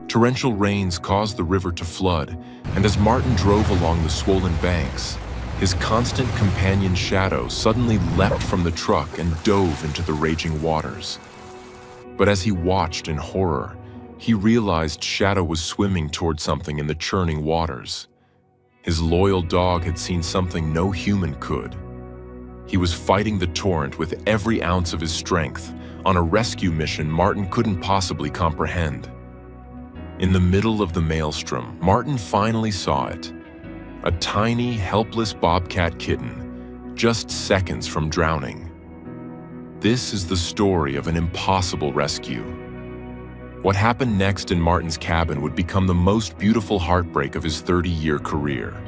Torrential rains caused the river to flood, and as Martin drove along the swollen banks, his constant companion Shadow suddenly leapt from the truck and dove into the raging waters. But as he watched in horror, he realized Shadow was swimming toward something in the churning waters. His loyal dog had seen something no human could. He was fighting the torrent with every ounce of his strength, on a rescue mission Martin couldn't possibly comprehend. In the middle of the maelstrom, Martin finally saw it. A tiny, helpless bobcat kitten, just seconds from drowning. This is the story of an impossible rescue. What happened next in Martin's cabin would become the most beautiful heartbreak of his 30-year career.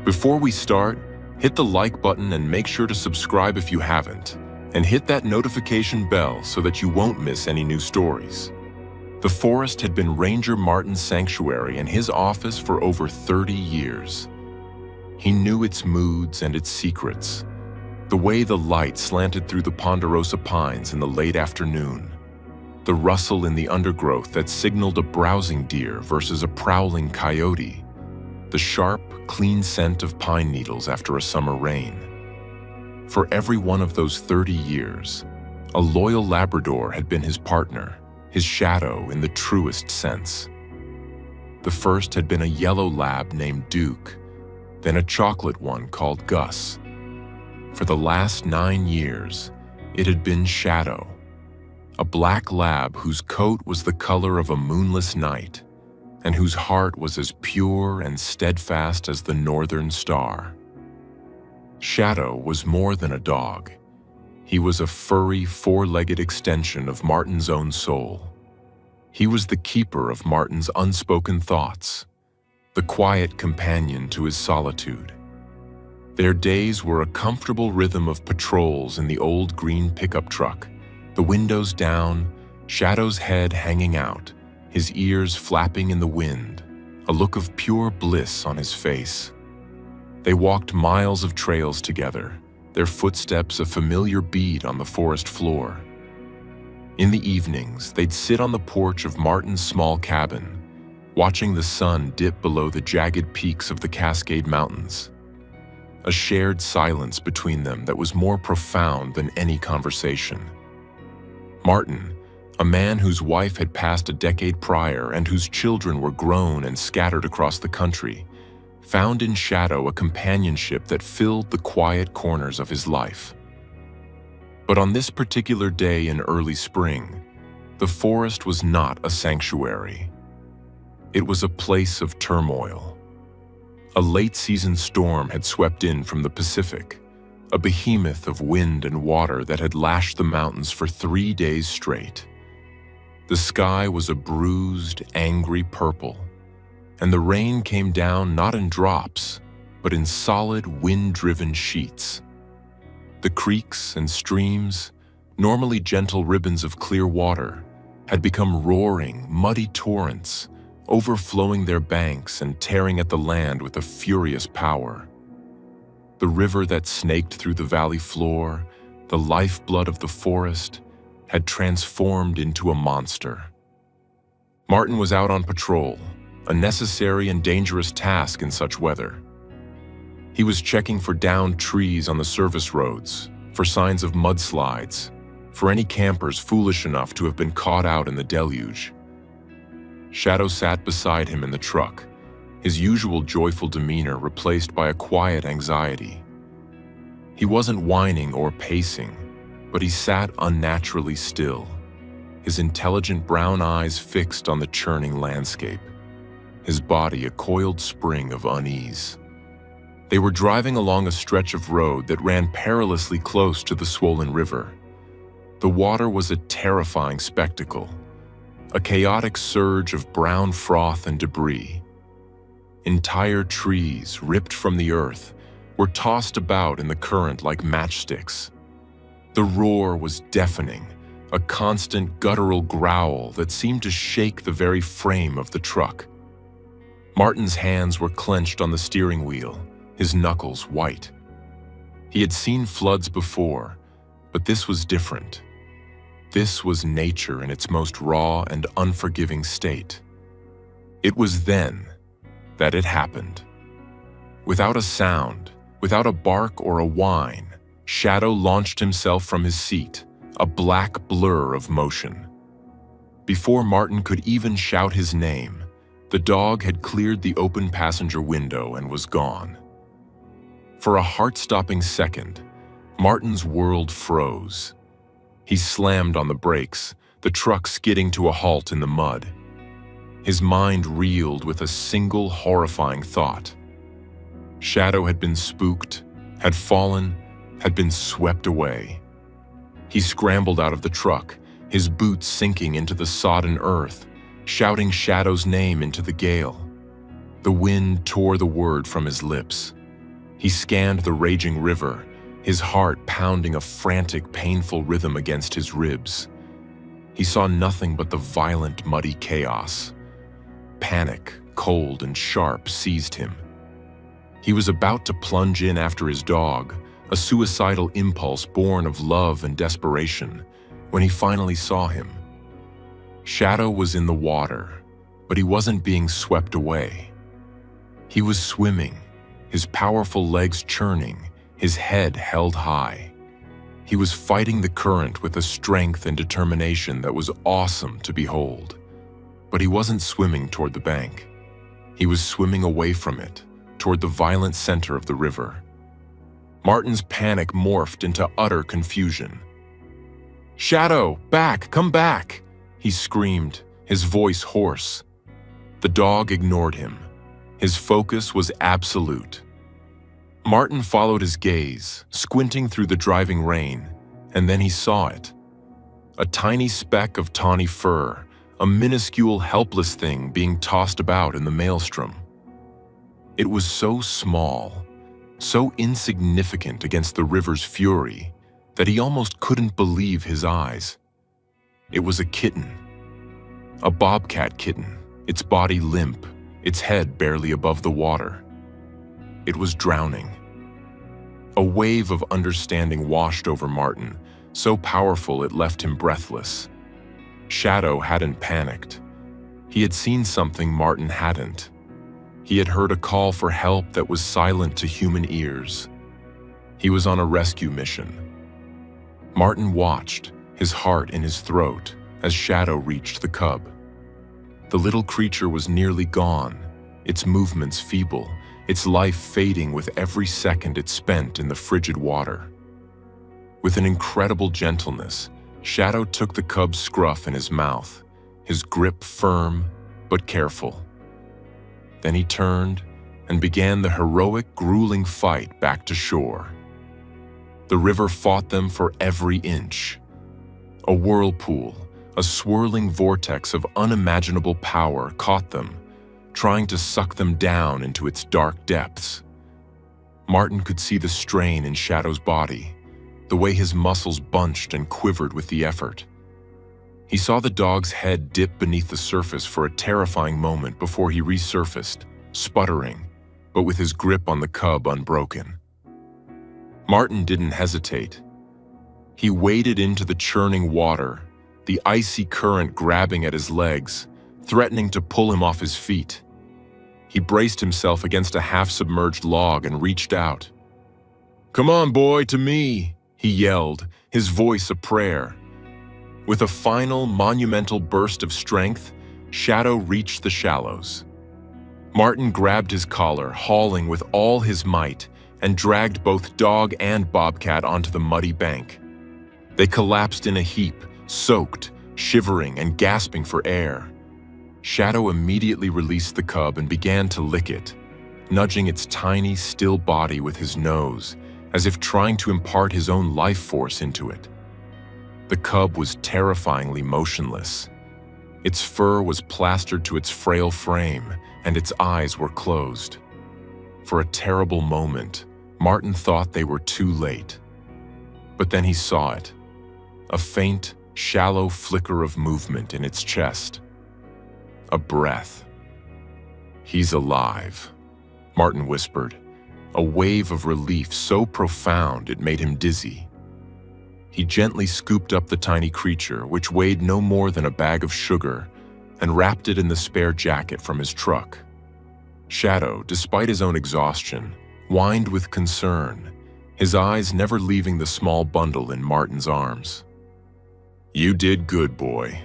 Before we start, hit the like button and make sure to subscribe if you haven't, and hit that notification bell so that you won't miss any new stories. The forest had been Ranger Martin's sanctuary and his office for over 30 years. He knew its moods and its secrets, the way the light slanted through the ponderosa pines in the late afternoon, the rustle in the undergrowth that signaled a browsing deer versus a prowling coyote, the sharp, clean scent of pine needles after a summer rain. For every one of those 30 years, a loyal Labrador had been his partner, his shadow in the truest sense. The first had been a yellow lab named Duke, then a chocolate one called Gus. For the last 9 years, it had been Shadow, a black lab whose coat was the color of a moonless night, and whose heart was as pure and steadfast as the northern star. Shadow was more than a dog. He was a furry, four-legged extension of Martin's own soul. He was the keeper of Martin's unspoken thoughts, the quiet companion to his solitude. Their days were a comfortable rhythm of patrols in the old green pickup truck, the windows down, Shadow's head hanging out, his ears flapping in the wind, a look of pure bliss on his face. They walked miles of trails together, their footsteps a familiar beat on the forest floor. In the evenings, they'd sit on the porch of Martin's small cabin, watching the sun dip below the jagged peaks of the Cascade Mountains. A shared silence between them that was more profound than any conversation. Martin, a man whose wife had passed a decade prior and whose children were grown and scattered across the country, found in Shadow a companionship that filled the quiet corners of his life. But on this particular day in early spring, the forest was not a sanctuary. It was a place of turmoil. A late-season storm had swept in from the Pacific, a behemoth of wind and water that had lashed the mountains for 3 days straight. The sky was a bruised, angry purple, and the rain came down not in drops, but in solid, wind-driven sheets. The creeks and streams, normally gentle ribbons of clear water, had become roaring, muddy torrents, overflowing their banks and tearing at the land with a furious power. The river that snaked through the valley floor, the lifeblood of the forest, had transformed into a monster. Martin was out on patrol, a necessary and dangerous task in such weather. He was checking for downed trees on the service roads, for signs of mudslides, for any campers foolish enough to have been caught out in the deluge. Shadow sat beside him in the truck, his usual joyful demeanor replaced by a quiet anxiety. He wasn't whining or pacing, but he sat unnaturally still, his intelligent brown eyes fixed on the churning landscape, his body a coiled spring of unease. They were driving along a stretch of road that ran perilously close to the swollen river. The water was a terrifying spectacle, a chaotic surge of brown froth and debris. Entire trees, ripped from the earth, were tossed about in the current like matchsticks. The roar was deafening, a constant guttural growl that seemed to shake the very frame of the truck. Martin's hands were clenched on the steering wheel, his knuckles white. He had seen floods before, but this was different. This was nature in its most raw and unforgiving state. It was then that it happened. Without a sound, without a bark or a whine, Shadow launched himself from his seat, a black blur of motion. Before Martin could even shout his name, the dog had cleared the open passenger window and was gone. For a heart-stopping second, Martin's world froze. He slammed on the brakes, the truck skidding to a halt in the mud. His mind reeled with a single horrifying thought. Shadow had been spooked, had fallen, had been swept away. He scrambled out of the truck, his boots sinking into the sodden earth, shouting Shadow's name into the gale. The wind tore the word from his lips. He scanned the raging river, his heart pounding a frantic, painful rhythm against his ribs. He saw nothing but the violent, muddy chaos. Panic, cold and sharp, seized him. He was about to plunge in after his dog, a suicidal impulse born of love and desperation, when he finally saw him. Shadow was in the water, but he wasn't being swept away. He was swimming, his powerful legs churning, his head held high. He was fighting the current with a strength and determination that was awesome to behold. But he wasn't swimming toward the bank. He was swimming away from it, toward the violent center of the river. Martin's panic morphed into utter confusion. "Shadow, back, come back!" he screamed, his voice hoarse. The dog ignored him. His focus was absolute. Martin followed his gaze, squinting through the driving rain, and then he saw it. A tiny speck of tawny fur, a minuscule, helpless thing being tossed about in the maelstrom. It was so small, so insignificant against the river's fury, that he almost couldn't believe his eyes. It was a kitten. A bobcat kitten, its body limp, its head barely above the water. It was drowning. A wave of understanding washed over Martin, so powerful it left him breathless. Shadow hadn't panicked. He had seen something Martin hadn't. He had heard a call for help that was silent to human ears. He was on a rescue mission. Martin watched, his heart in his throat, as Shadow reached the cub. The little creature was nearly gone, its movements feeble, its life fading with every second it spent in the frigid water. With an incredible gentleness, Shadow took the cub's scruff in his mouth, his grip firm but careful. Then he turned and began the heroic, grueling fight back to shore. The river fought them for every inch. A whirlpool, a swirling vortex of unimaginable power caught them, trying to suck them down into its dark depths. Martin could see the strain in Shadow's body, the way his muscles bunched and quivered with the effort. He saw the dog's head dip beneath the surface for a terrifying moment before he resurfaced, sputtering, but with his grip on the cub unbroken. Martin didn't hesitate. He waded into the churning water, the icy current grabbing at his legs, threatening to pull him off his feet. He braced himself against a half-submerged log and reached out. "Come on, boy, to me," he yelled, his voice a prayer. With a final, monumental burst of strength, Shadow reached the shallows. Martin grabbed his collar, hauling with all his might, and dragged both dog and bobcat onto the muddy bank. They collapsed in a heap, soaked, shivering, and gasping for air. Shadow immediately released the cub and began to lick it, nudging its tiny, still body with his nose, as if trying to impart his own life force into it. The cub was terrifyingly motionless. Its fur was plastered to its frail frame, and its eyes were closed. For a terrible moment, Martin thought they were too late. But then he saw it, a faint, shallow flicker of movement in its chest. A breath. "He's alive," Martin whispered, a wave of relief so profound it made him dizzy. He gently scooped up the tiny creature, which weighed no more than a bag of sugar, and wrapped it in the spare jacket from his truck. Shadow, despite his own exhaustion, whined with concern, his eyes never leaving the small bundle in Martin's arms. "You did good, boy,"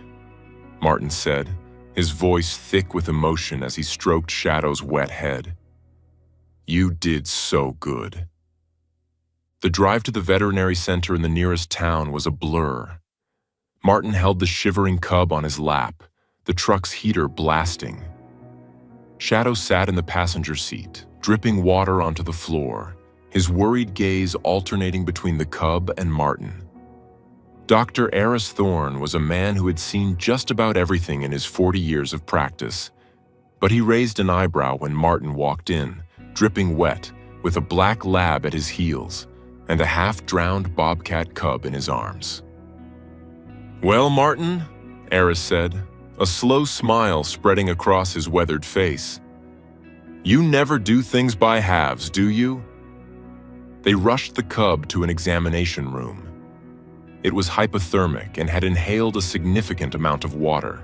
Martin said, his voice thick with emotion as he stroked Shadow's wet head. "You did so good." The drive to the veterinary center in the nearest town was a blur. Martin held the shivering cub on his lap, the truck's heater blasting. Shadow sat in the passenger seat, dripping water onto the floor, his worried gaze alternating between the cub and Martin. Dr. Eris Thorne was a man who had seen just about everything in his 40 years of practice, but he raised an eyebrow when Martin walked in, dripping wet, with a black lab at his heels and a half-drowned bobcat cub in his arms. "Well, Martin," Eris said, a slow smile spreading across his weathered face. "You never do things by halves, do you?" They rushed the cub to an examination room. It was hypothermic and had inhaled a significant amount of water.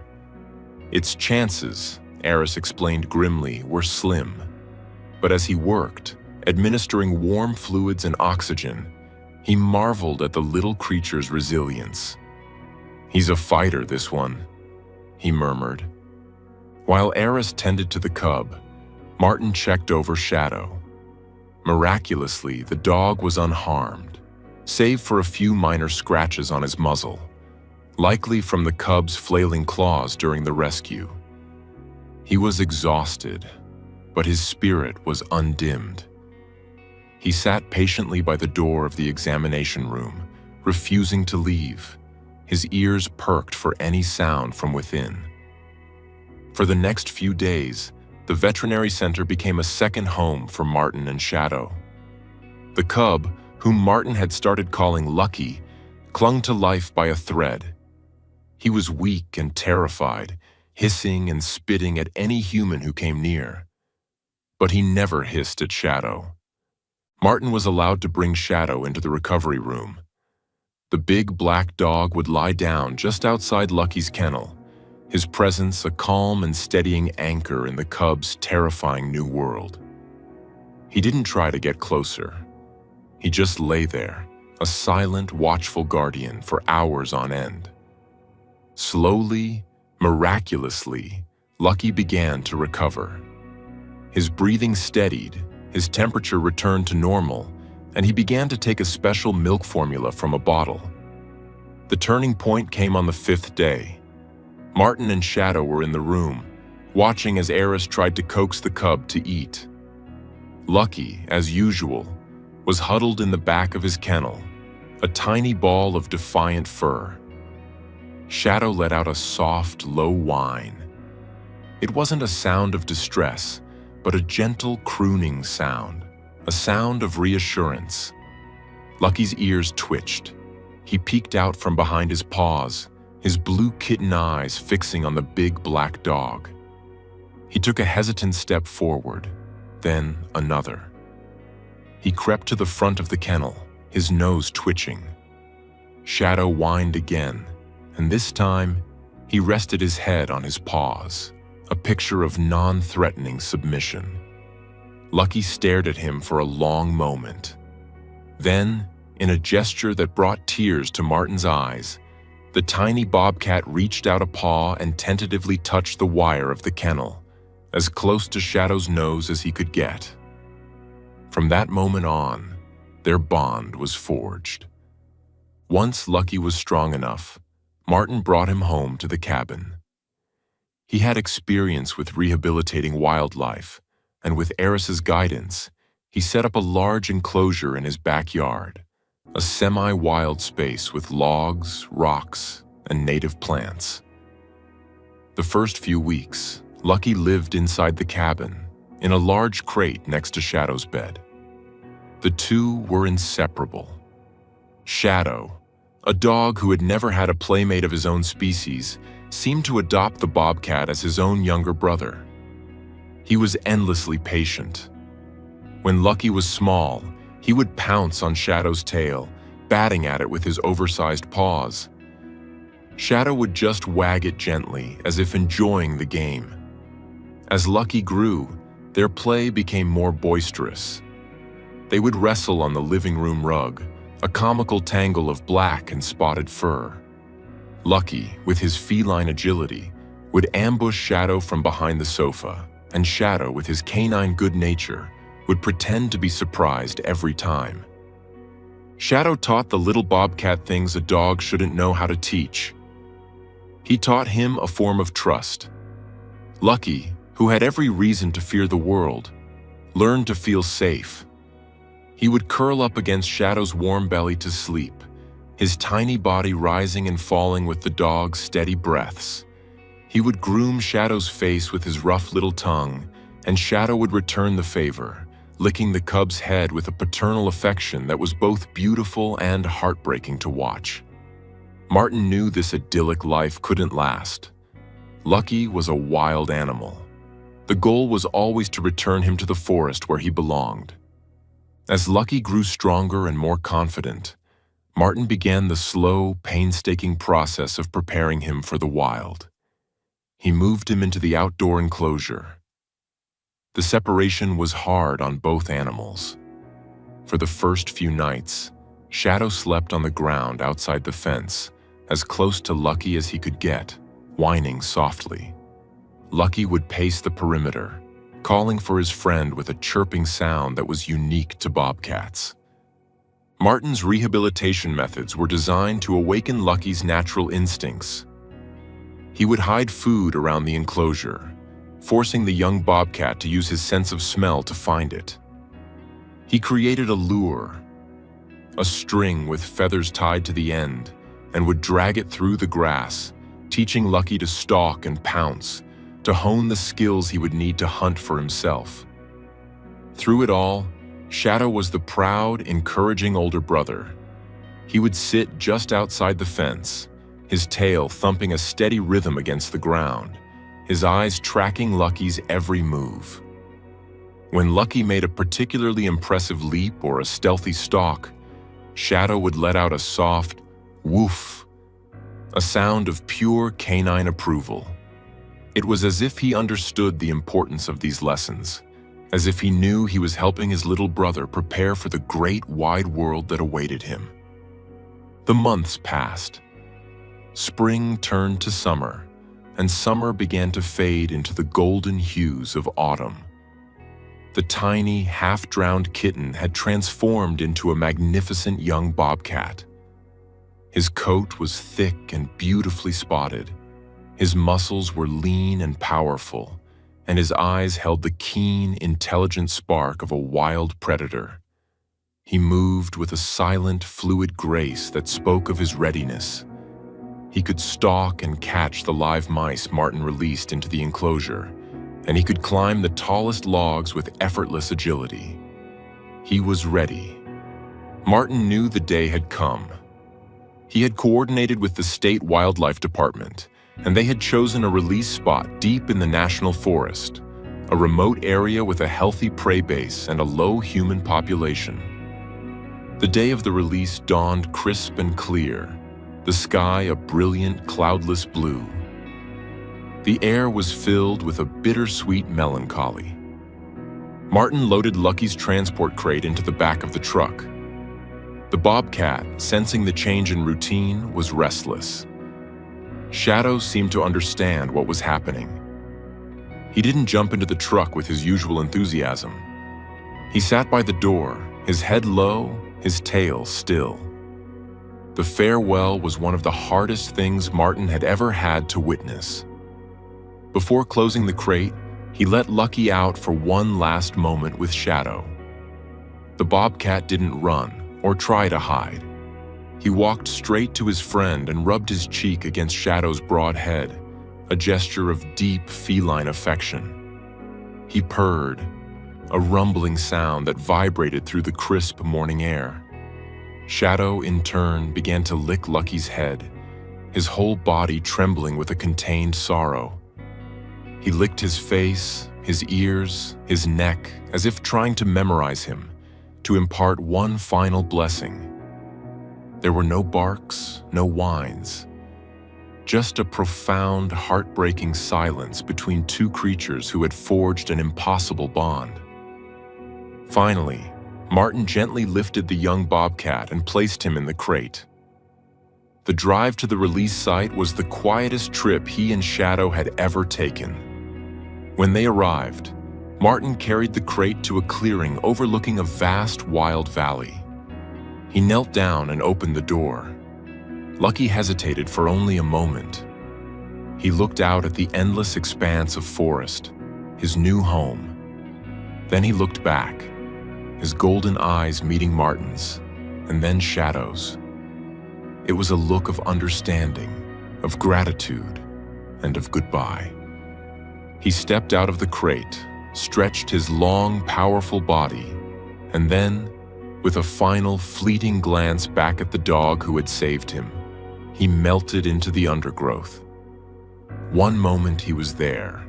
Its chances, Eris explained grimly, were slim. But as he worked, administering warm fluids and oxygen, he marveled at the little creature's resilience. "He's a fighter, this one," he murmured. While Eris tended to the cub, Martin checked over Shadow. Miraculously, the dog was unharmed, save for a few minor scratches on his muzzle, likely from the cub's flailing claws during the rescue. He was exhausted, but his spirit was undimmed. He sat patiently by the door of the examination room, refusing to leave, his ears perked for any sound from within. For the next few days, the veterinary center became a second home for Martin and Shadow. The cub, whom Martin had started calling Lucky, clung to life by a thread. He was weak and terrified, hissing and spitting at any human who came near. But he never hissed at Shadow. Martin was allowed to bring Shadow into the recovery room. The big black dog would lie down just outside Lucky's kennel, his presence a calm and steadying anchor in the cub's terrifying new world. He didn't try to get closer. He just lay there, a silent, watchful guardian for hours on end. Slowly, miraculously, Lucky began to recover. His breathing steadied, his temperature returned to normal, and he began to take a special milk formula from a bottle. The turning point came on the 5th day. Martin and Shadow were in the room, watching as Eris tried to coax the cub to eat. Lucky, as usual, was huddled in the back of his kennel, a tiny ball of defiant fur. Shadow let out a soft, low whine. It wasn't a sound of distress, but a gentle crooning sound, a sound of reassurance. Lucky's ears twitched. He peeked out from behind his paws, his blue kitten eyes fixing on the big black dog. He took a hesitant step forward, then another. He crept to the front of the kennel, his nose twitching. Shadow whined again, and this time, he rested his head on his paws, a picture of non-threatening submission. Lucky stared at him for a long moment. Then, in a gesture that brought tears to Martin's eyes, the tiny bobcat reached out a paw and tentatively touched the wire of the kennel, as close to Shadow's nose as he could get. From that moment on, their bond was forged. Once Lucky was strong enough, Martin brought him home to the cabin. He had experience with rehabilitating wildlife, and with Eris's guidance, he set up a large enclosure in his backyard, a semi-wild space with logs, rocks, and native plants. The first few weeks, Lucky lived inside the cabin, in a large crate next to Shadow's bed. The two were inseparable. Shadow, a dog who had never had a playmate of his own species, seemed to adopt the bobcat as his own younger brother. He was endlessly patient. When Lucky was small, he would pounce on Shadow's tail, batting at it with his oversized paws. Shadow would just wag it gently, as if enjoying the game. As Lucky grew, their play became more boisterous. They would wrestle on the living room rug, a comical tangle of black and spotted fur. Lucky, with his feline agility, would ambush Shadow from behind the sofa, and Shadow, with his canine good nature, would pretend to be surprised every time. Shadow taught the little Bobcat things a dog shouldn't know how to teach. He taught him a form of trust. Lucky, who had every reason to fear the world, learned to feel safe. He would curl up against Shadow's warm belly to sleep, his tiny body rising and falling with the dog's steady breaths. He would groom Shadow's face with his rough little tongue, and Shadow would return the favor, licking the cub's head with a paternal affection that was both beautiful and heartbreaking to watch. Martin knew this idyllic life couldn't last. Lucky was a wild animal. The goal was always to return him to the forest where he belonged. As Lucky grew stronger and more confident, Martin began the slow, painstaking process of preparing him for the wild. He moved him into the outdoor enclosure. The separation was hard on both animals. For the first few nights, Shadow slept on the ground outside the fence, as close to Lucky as he could get, whining softly. Lucky would pace the perimeter, calling for his friend with a chirping sound that was unique to bobcats. Martin's rehabilitation methods were designed to awaken Lucky's natural instincts. He would hide food around the enclosure, forcing the young bobcat to use his sense of smell to find it. He created a lure, a string with feathers tied to the end, and would drag it through the grass, teaching Lucky to stalk and pounce, to hone the skills he would need to hunt for himself. Through it all, Shadow was the proud, encouraging older brother. He would sit just outside the fence, his tail thumping a steady rhythm against the ground, his eyes tracking Lucky's every move. When Lucky made a particularly impressive leap or a stealthy stalk, Shadow would let out a soft woof, a sound of pure canine approval. It was as if he understood the importance of these lessons, as if he knew he was helping his little brother prepare for the great wide world that awaited him. The months passed. Spring turned to summer, and summer began to fade into the golden hues of autumn. The tiny, half-drowned Kitten had transformed into a magnificent young bobcat. His coat was thick and beautifully spotted. His muscles were lean and powerful, and his eyes held the keen, intelligent spark of a wild predator. He moved with a silent, fluid grace that spoke of his readiness. He could stalk and catch the live mice Martin released into the enclosure, and he could climb the tallest logs with effortless agility. He was ready. Martin knew the day had come. He had coordinated with the state wildlife department, and they had chosen a release spot deep in the national forest, a remote area with a healthy prey base and a low human population. The day of the release dawned crisp and clear, the sky a brilliant, cloudless blue. The air was filled with a bittersweet melancholy. Martin loaded Lucky's transport crate into the back of the truck. The bobcat, sensing the change in routine, was restless. Shadow seemed to understand what was happening. He didn't jump into the truck with his usual enthusiasm. He sat by the door, his head low, his tail still. The farewell was one of the hardest things Martin had ever had to witness. Before closing the crate, he let Lucky out for one last moment with Shadow. The bobcat didn't run or try to hide. He walked straight to his friend and rubbed his cheek against Shadow's broad head, a gesture of deep feline affection. He purred, a rumbling sound that vibrated through the crisp morning air. Shadow, in turn, began to lick Lucky's head, his whole body trembling with a contained sorrow. He licked his face, his ears, his neck, as if trying to memorize him, to impart one final blessing. There were no barks, no whines. just a profound, heartbreaking silence between two creatures who had forged an impossible bond. Finally, Martin gently lifted the young bobcat and placed him in the crate. The drive to the release site was the quietest trip he and Shadow had ever taken. When they arrived, Martin carried the crate to a clearing overlooking a vast, wild valley. He knelt down and opened the door. Lucky hesitated for only a moment. He looked out at the endless expanse of forest, his new home. Then he looked back, his golden eyes meeting Martin's, and then Shadow's. It was a look of understanding, of gratitude, and of goodbye. He stepped out of the crate, stretched his long, powerful body, and then, with a final, fleeting glance back at the dog who had saved him, he melted into the undergrowth. One moment he was there,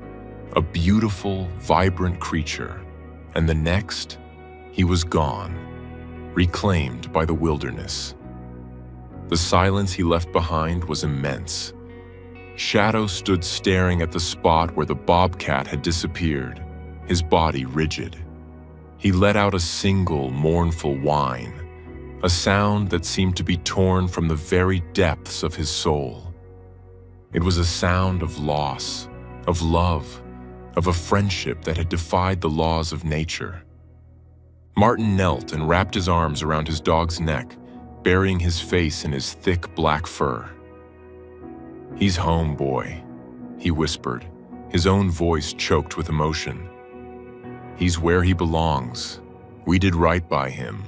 a beautiful, vibrant creature, and the next, he was gone, reclaimed by the wilderness. The silence he left behind was immense. Shadow stood staring at the spot where the bobcat had disappeared, his body rigid. He let out a single mournful whine, a sound that seemed to be torn from the very depths of his soul. It was a sound of loss, of love, of a friendship that had defied the laws of nature. Martin knelt and wrapped his arms around his dog's neck, burying his face in his thick black fur. "He's home, boy," he whispered, his own voice choked with emotion. "He's where he belongs. We did right by him."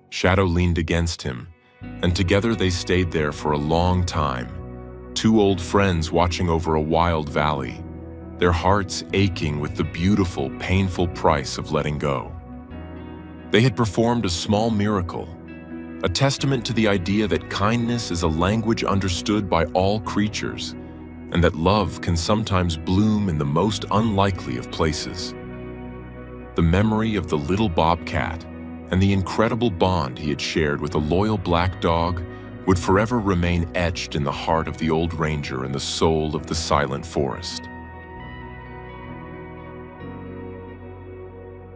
Shadow leaned against him, and together they stayed there for a long time, two old friends watching over a wild valley, their hearts aching with the beautiful, painful price of letting go. They had performed a small miracle, a testament to the idea that kindness is a language understood by all creatures, and that love can sometimes bloom in the most unlikely of places. The memory of the little bobcat and the incredible bond he had shared with a loyal black dog would forever remain etched in the heart of the old ranger and the soul of the silent forest.